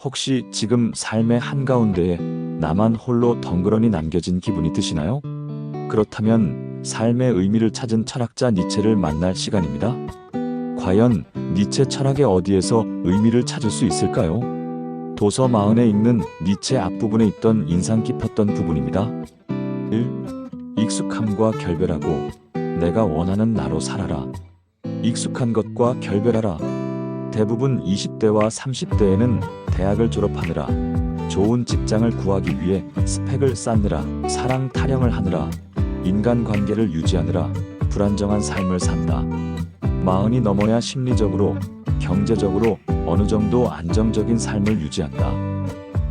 혹시 지금 삶의 한가운데에 나만 홀로 덩그러니 남겨진 기분이 드시나요? 그렇다면 삶의 의미를 찾은 철학자 니체를 만날 시간입니다. 과연 니체 철학의 어디에서 의미를 찾을 수 있을까요? 도서 마흔에 읽는 니체 앞부분에 있던 인상 깊었던 부분입니다. 1. 익숙함과 결별하고 내가 원하는 나로 살아라. 익숙한 것과 결별하라. 대부분 20대와 30대에는 대학을 졸업하느라, 좋은 직장을 구하기 위해 스펙을 쌓느라, 사랑 타령을 하느라, 인간관계를 유지하느라 불안정한 삶을 산다. 마흔이 넘어야 심리적으로, 경제적으로 어느 정도 안정적인 삶을 유지한다.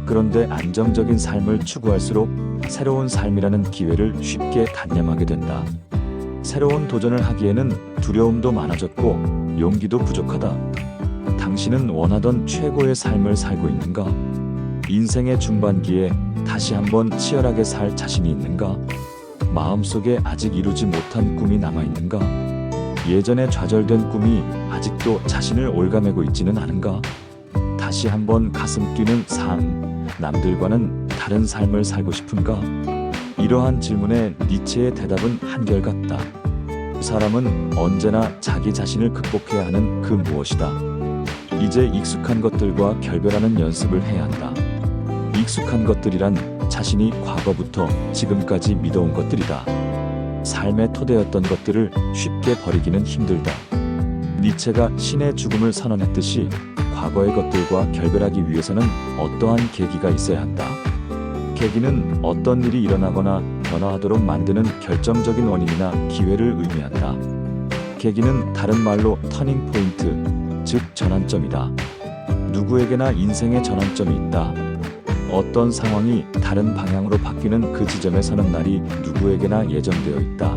그런데 안정적인 삶을 추구할수록 새로운 삶이라는 기회를 쉽게 단념하게 된다. 새로운 도전을 하기에는 두려움도 많아졌고 용기도 부족하다. 당신은 원하던 최고의 삶을 살고 있는가? 인생의 중반기에 다시 한번 치열하게 살 자신이 있는가? 마음속에 아직 이루지 못한 꿈이 남아있는가? 예전에 좌절된 꿈이 아직도 자신을 올가매고 있지는 않은가? 다시 한번 가슴 뛰는 삶, 남들과는 다른 삶을 살고 싶은가? 이러한 질문에 니체의 대답은 한결같다. 사람은 언제나 자기 자신을 극복해야 하는 그 무엇이다. 이제 익숙한 것들과 결별하는 연습을 해야 한다. 익숙한 것들이란 자신이 과거부터 지금까지 믿어온 것들이다. 삶의 토대였던 것들을 쉽게 버리기는 힘들다. 니체가 신의 죽음을 선언했듯이 과거의 것들과 결별하기 위해서는 어떠한 계기가 있어야 한다. 계기는 어떤 일이 일어나거나 변화하도록 만드는 결정적인 원인이나 기회를 의미한다. 계기는 다른 말로 터닝 포인트, 즉 전환점이다. 누구에게나 인생의 전환점이 있다. 어떤 상황이 다른 방향으로 바뀌는 그 지점에 서는 날이 누구에게나 예정되어 있다.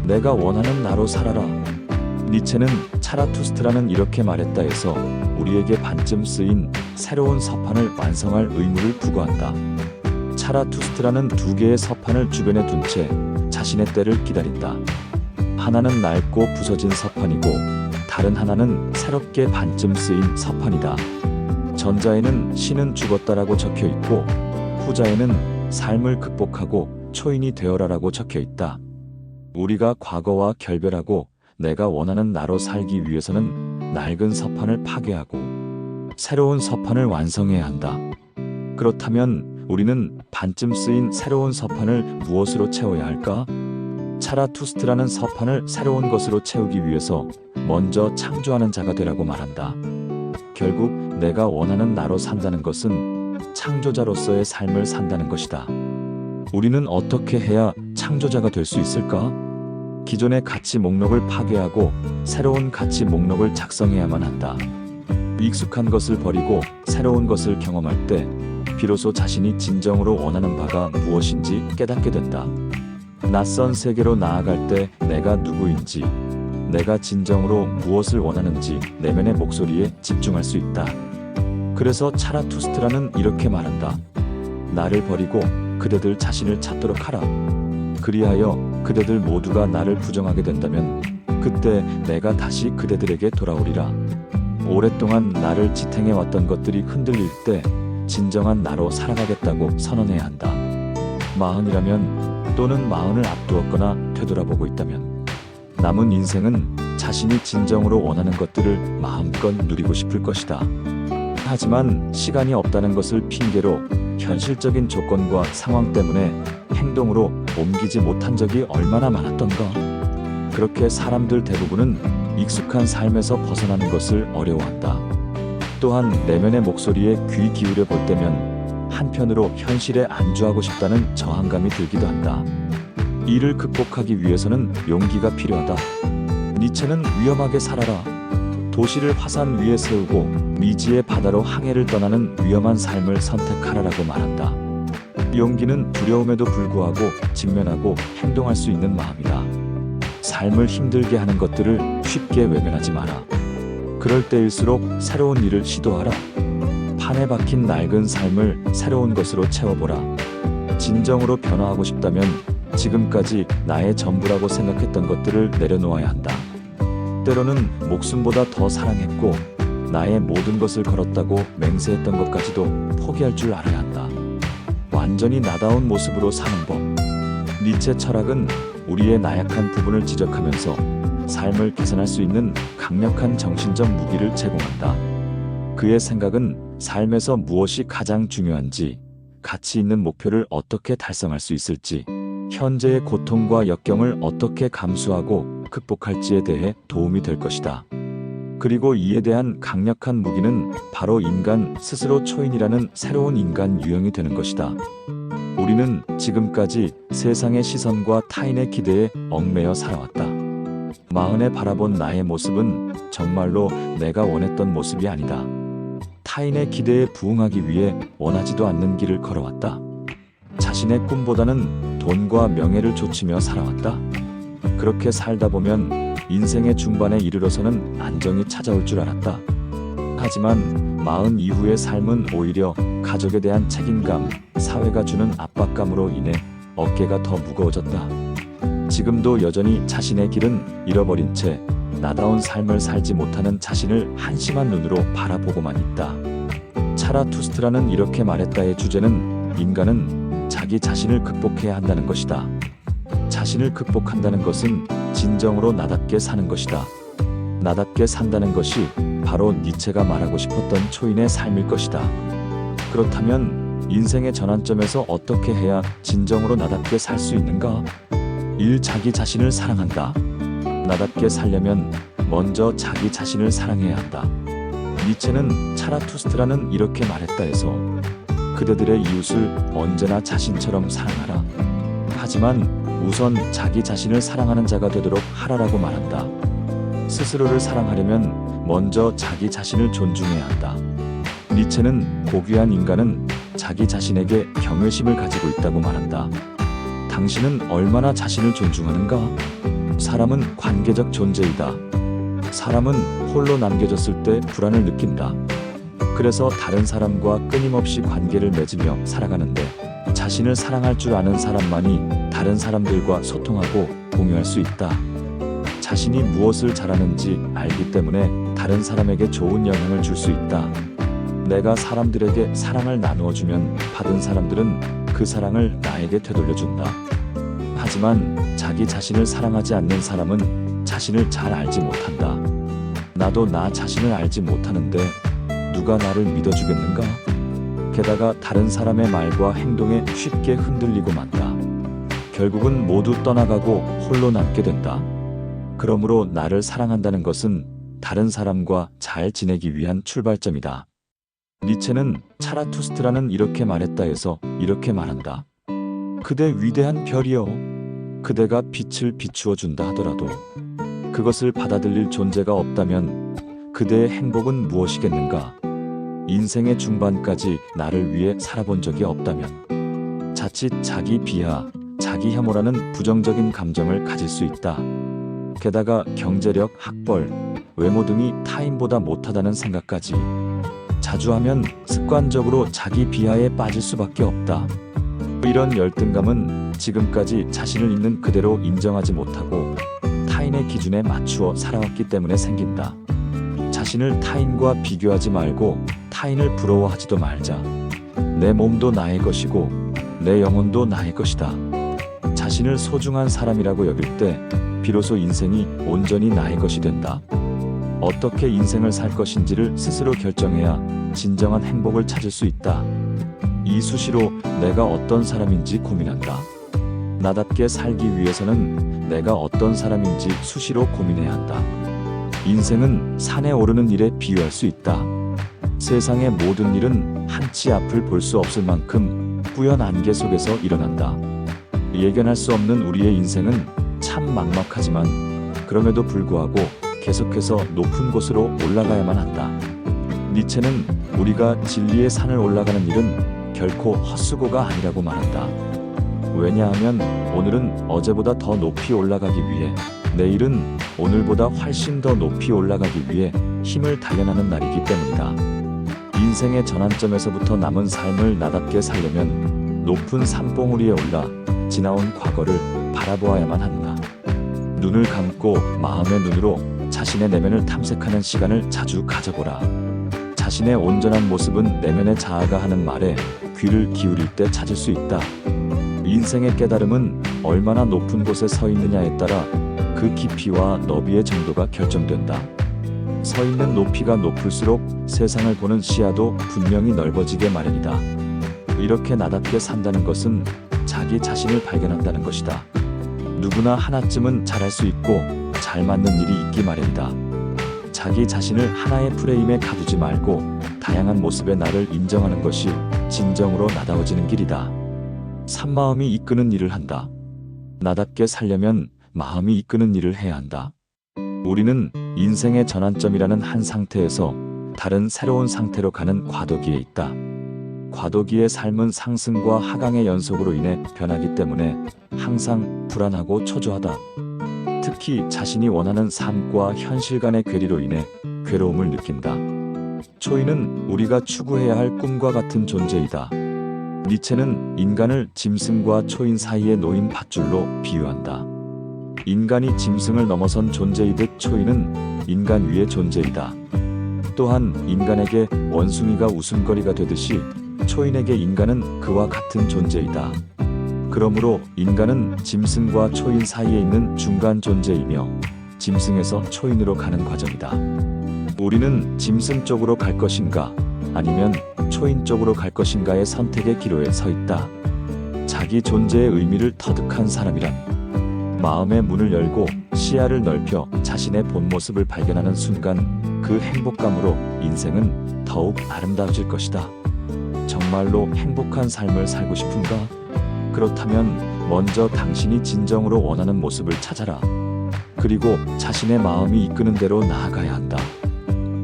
내가 원하는 나로 살아라. 니체는 차라투스트라는 이렇게 말했다 해서 우리에게 반쯤 쓰인 새로운 서판을 완성할 의무를 부과한다. 차라투스트라는 두 개의 서판을 주변에 둔 채 자신의 때를 기다린다. 하나는 낡고 부서진 서판이고 다른 하나는 새롭게 반쯤 쓰인 서판이다. 전자에는 신은 죽었다라고 적혀 있고 후자에는 삶을 극복하고 초인이 되어라라고 적혀 있다. 우리가 과거와 결별하고 내가 원하는 나로 살기 위해서는 낡은 서판을 파괴하고 새로운 서판을 완성해야 한다. 그렇다면 우리는 반쯤 쓰인 새로운 서판을 무엇으로 채워야 할까? 차라투스트라는 서판을 새로운 것으로 채우기 위해서 먼저 창조하는 자가 되라고 말한다. 결국 내가 원하는 나로 산다는 것은 창조자로서의 삶을 산다는 것이다. 우리는 어떻게 해야 창조자가 될 수 있을까? 기존의 가치 목록을 파괴하고 새로운 가치 목록을 작성해야만 한다. 익숙한 것을 버리고 새로운 것을 경험할 때 비로소 자신이 진정으로 원하는 바가 무엇인지 깨닫게 된다. 낯선 세계로 나아갈 때 내가 누구인지, 내가 진정으로 무엇을 원하는지 내면의 목소리에 집중할 수 있다. 그래서 차라투스트라는 이렇게 말한다. 나를 버리고 그대들 자신을 찾도록 하라. 그리하여 그대들 모두가 나를 부정하게 된다면 그때 내가 다시 그대들에게 돌아오리라. 오랫동안 나를 지탱해왔던 것들이 흔들릴 때 진정한 나로 살아가겠다고 선언해야 한다. 마흔이라면 또는 마흔을 앞두었거나 되돌아보고 있다면 남은 인생은 자신이 진정으로 원하는 것들을 마음껏 누리고 싶을 것이다. 하지만 시간이 없다는 것을 핑계로 현실적인 조건과 상황 때문에 행동으로 옮기지 못한 적이 얼마나 많았던가. 그렇게 사람들 대부분은 익숙한 삶에서 벗어나는 것을 어려워한다. 또한 내면의 목소리에 귀 기울여 볼 때면 한편으로 현실에 안주하고 싶다는 저항감이 들기도 한다. 이를 극복하기 위해서는 용기가 필요하다. 니체는 위험하게 살아라. 도시를 화산 위에 세우고 미지의 바다로 항해를 떠나는 위험한 삶을 선택하라라고 말한다. 용기는 두려움에도 불구하고 직면하고 행동할 수 있는 마음이다. 삶을 힘들게 하는 것들을 쉽게 외면하지 마라. 그럴 때일수록 새로운 일을 시도하라. 판에 박힌 낡은 삶을 새로운 것으로 채워보라. 진정으로 변화하고 싶다면 지금까지 나의 전부라고 생각했던 것들을 내려놓아야 한다. 때로는 목숨보다 더 사랑했고 나의 모든 것을 걸었다고 맹세했던 것까지도 포기할 줄 알아야 한다. 완전히 나다운 모습으로 사는 법. 니체 철학은 우리의 나약한 부분을 지적하면서 삶을 개선할 수 있는 강력한 정신적 무기를 제공한다. 그의 생각은 삶에서 무엇이 가장 중요한지, 가치 있는 목표를 어떻게 달성할 수 있을지, 현재의 고통과 역경을 어떻게 감수하고 극복할지에 대해 도움이 될 것이다. 그리고 이에 대한 강력한 무기는 바로 인간 스스로 초인이라는 새로운 인간 유형이 되는 것이다. 우리는 지금까지 세상의 시선과 타인의 기대에 얽매여 살아왔다. 마흔에 바라본 나의 모습은 정말로 내가 원했던 모습이 아니다. 타인의 기대에 부응하기 위해 원하지도 않는 길을 걸어왔다. 자신의 꿈보다는 돈과 명예를 좇으며 살아왔다. 그렇게 살다 보면 인생의 중반에 이르러서는 안정이 찾아올 줄 알았다. 하지만 40 이후의 삶은 오히려 가족에 대한 책임감, 사회가 주는 압박감으로 인해 어깨가 더 무거워졌다. 지금도 여전히 자신의 길은 잃어버린 채 나다운 삶을 살지 못하는 자신을 한심한 눈으로 바라보고만 있다. 차라투스트라는 이렇게 말했다의 주제는 인간은 자기 자신을 극복해야 한다는 것이다. 자신을 극복한다는 것은 진정으로 나답게 사는 것이다. 나답게 산다는 것이 바로 니체가 말하고 싶었던 초인의 삶일 것이다. 그렇다면 인생의 전환점에서 어떻게 해야 진정으로 나답게 살 수 있는가? 1. 자기 자신을 사랑한다. 나답게 살려면 먼저 자기 자신을 사랑해야 한다. 니체는 차라투스트라는 이렇게 말했다 해서 그대들의 이웃을 언제나 자신처럼 사랑하라. 하지만 우선 자기 자신을 사랑하는 자가 되도록 하라라고 말한다. 스스로를 사랑하려면 먼저 자기 자신을 존중해야 한다. 니체는 고귀한 인간은 자기 자신에게 경외심을 가지고 있다고 말한다. 당신은 얼마나 자신을 존중하는가? 사람은 관계적 존재이다. 사람은 홀로 남겨졌을 때 불안을 느낀다. 그래서 다른 사람과 끊임없이 관계를 맺으며 살아가는데 자신을 사랑할 줄 아는 사람만이 다른 사람들과 소통하고 공유할 수 있다. 자신이 무엇을 잘하는지 알기 때문에 다른 사람에게 좋은 영향을 줄 수 있다. 내가 사람들에게 사랑을 나누어주면 받은 사람들은 그 사랑을 나에게 되돌려준다. 하지만 자기 자신을 사랑하지 않는 사람은 자신을 잘 알지 못한다. 나도 나 자신을 알지 못하는데 누가 나를 믿어주겠는가? 게다가 다른 사람의 말과 행동에 쉽게 흔들리고 만다. 결국은 모두 떠나가고 홀로 남게 된다. 그러므로 나를 사랑한다는 것은 다른 사람과 잘 지내기 위한 출발점이다. 니체는 차라투스트라는 이렇게 말했다 해서 이렇게 말한다. 그대 위대한 별이여. 그대가 빛을 비추어 준다 하더라도 그것을 받아들일 존재가 없다면 그대의 행복은 무엇이겠는가? 인생의 중반까지 나를 위해 살아본 적이 없다면 자칫 자기 비하, 자기 혐오라는 부정적인 감정을 가질 수 있다. 게다가 경제력, 학벌, 외모 등이 타인보다 못하다는 생각까지 자주 하면 습관적으로 자기 비하에 빠질 수밖에 없다. 이런 열등감은 지금까지 자신을 있는 그대로 인정하지 못하고 타인의 기준에 맞추어 살아왔기 때문에 생긴다. 자신을 타인과 비교하지 말고 타인을 부러워하지도 말자. 내 몸도 나의 것이고 내 영혼도 나의 것이다. 자신을 소중한 사람이라고 여길 때 비로소 인생이 온전히 나의 것이 된다. 어떻게 인생을 살 것인지를 스스로 결정해야 진정한 행복을 찾을 수 있다. 이 수시로 내가 어떤 사람인지 고민한다. 나답게 살기 위해서는 내가 어떤 사람인지 수시로 고민해야 한다. 인생은 산에 오르는 일에 비유할 수 있다. 세상의 모든 일은 한치 앞을 볼 수 없을 만큼 뿌연 안개 속에서 일어난다. 예견할 수 없는 우리의 인생은 참 막막하지만 그럼에도 불구하고 계속해서 높은 곳으로 올라가야만 한다. 니체는 우리가 진리의 산을 올라가는 일은 결코 헛수고가 아니라고 말한다. 왜냐하면 오늘은 어제보다 더 높이 올라가기 위해, 내일은 오늘보다 훨씬 더 높이 올라가기 위해 힘을 단련하는 날이기 때문이다. 인생의 전환점에서부터 남은 삶을 나답게 살려면 높은 산봉우리 위에 올라 지나온 과거를 바라보아야만 한다. 눈을 감고 마음의 눈으로 자신의 내면을 탐색하는 시간을 자주 가져보라. 자신의 온전한 모습은 내면의 자아가 하는 말에 귀를 기울일 때 찾을 수 있다. 인생의 깨달음은 얼마나 높은 곳에 서 있느냐에 따라 그 깊이와 너비의 정도가 결정된다. 서 있는 높이가 높을수록 세상을 보는 시야도 분명히 넓어지게 마련이다. 이렇게 나답게 산다는 것은 자기 자신을 발견한다는 것이다. 누구나 하나쯤은 잘할 수 있고 잘 맞는 일이 있기 마련이다. 자기 자신을 하나의 프레임에 가두지 말고 다양한 모습의 나를 인정하는 것이 진정으로 나다워지는 길이다. 산마음이 이끄는 일을 한다. 나답게 살려면 마음이 이끄는 일을 해야 한다. 우리는 인생의 전환점이라는 한 상태에서 다른 새로운 상태로 가는 과도기에 있다. 과도기의 삶은 상승과 하강의 연속으로 인해 변하기 때문에 항상 불안하고 초조하다. 특히 자신이 원하는 삶과 현실 간의 괴리로 인해 괴로움을 느낀다. 초인은 우리가 추구해야 할 꿈과 같은 존재이다. 니체는 인간을 짐승과 초인 사이에 놓인 밧줄로 비유한다. 인간이 짐승을 넘어선 존재이듯 초인은 인간 위의 존재이다. 또한 인간에게 원숭이가 웃음거리가 되듯이 초인에게 인간은 그와 같은 존재이다. 그러므로 인간은 짐승과 초인 사이에 있는 중간 존재이며 짐승에서 초인으로 가는 과정이다. 우리는 짐승 쪽으로 갈 것인가 아니면 초인 쪽으로 갈 것인가의 선택의 기로에 서 있다. 자기 존재의 의미를 터득한 사람이란 마음의 문을 열고 시야를 넓혀 자신의 본 모습을 발견하는 순간 그 행복감으로 인생은 더욱 아름다워질 것이다. 정말로 행복한 삶을 살고 싶은가? 그렇다면 먼저 당신이 진정으로 원하는 모습을 찾아라. 그리고 자신의 마음이 이끄는 대로 나아가야 한다.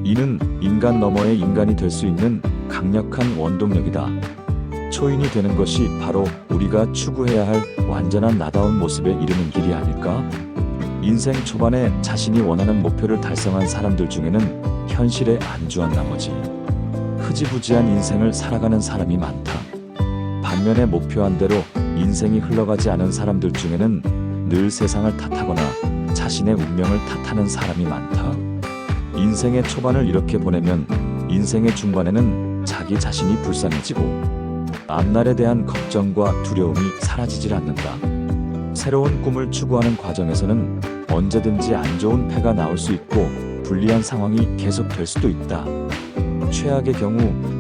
이는 인간 너머의 인간이 될 수 있는 강력한 원동력이다. 초인이 되는 것이 바로 우리가 추구해야 할 완전한 나다운 모습에 이르는 길이 아닐까? 인생 초반에 자신이 원하는 목표를 달성한 사람들 중에는 현실에 안주한 나머지 흐지부지한 인생을 살아가는 사람이 많다. 반면에 목표한 대로 인생이 흘러가지 않은 사람들 중에는 늘 세상을 탓하거나 자신의 운명을 탓하는 사람이 많다. 인생의 초반을 이렇게 보내면 인생의 중반에는 자기 자신이 불쌍해지고 앞날에 대한 걱정과 두려움이 사라지질 않는다. 새로운 꿈을 추구하는 과정에서는 언제든지 안 좋은 패가 나올 수 있고 불리한 상황이 계속될 수도 있다. 최악의 경우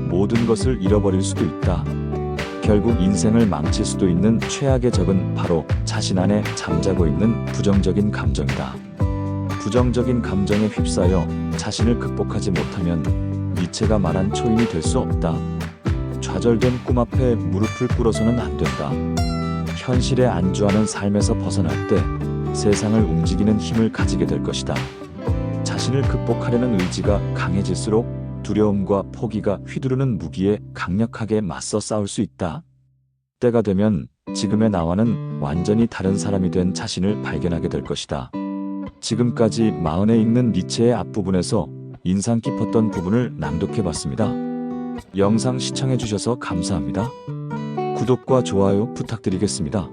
모든 것을 잃어버릴 수도 있다. 결국 인생을 망칠 수도 있는 최악의 적은 바로 자신 안에 잠자고 있는 부정적인 감정이다. 부정적인 감정에 휩싸여 자신을 극복하지 못하면 니체가 말한 초인이 될 수 없다. 좌절된 꿈 앞에 무릎을 꿇어서는 안 된다. 현실에 안주하는 삶에서 벗어날 때 세상을 움직이는 힘을 가지게 될 것이다. 자신을 극복하려는 의지가 강해질수록 두려움과 포기가 휘두르는 무기에 강력하게 맞서 싸울 수 있다. 때가 되면 지금의 나와는 완전히 다른 사람이 된 자신을 발견하게 될 것이다. 지금까지 마흔에 읽는 니체의 앞부분에서 인상 깊었던 부분을 낭독해봤습니다. 영상 시청해주셔서 감사합니다. 구독과 좋아요 부탁드리겠습니다.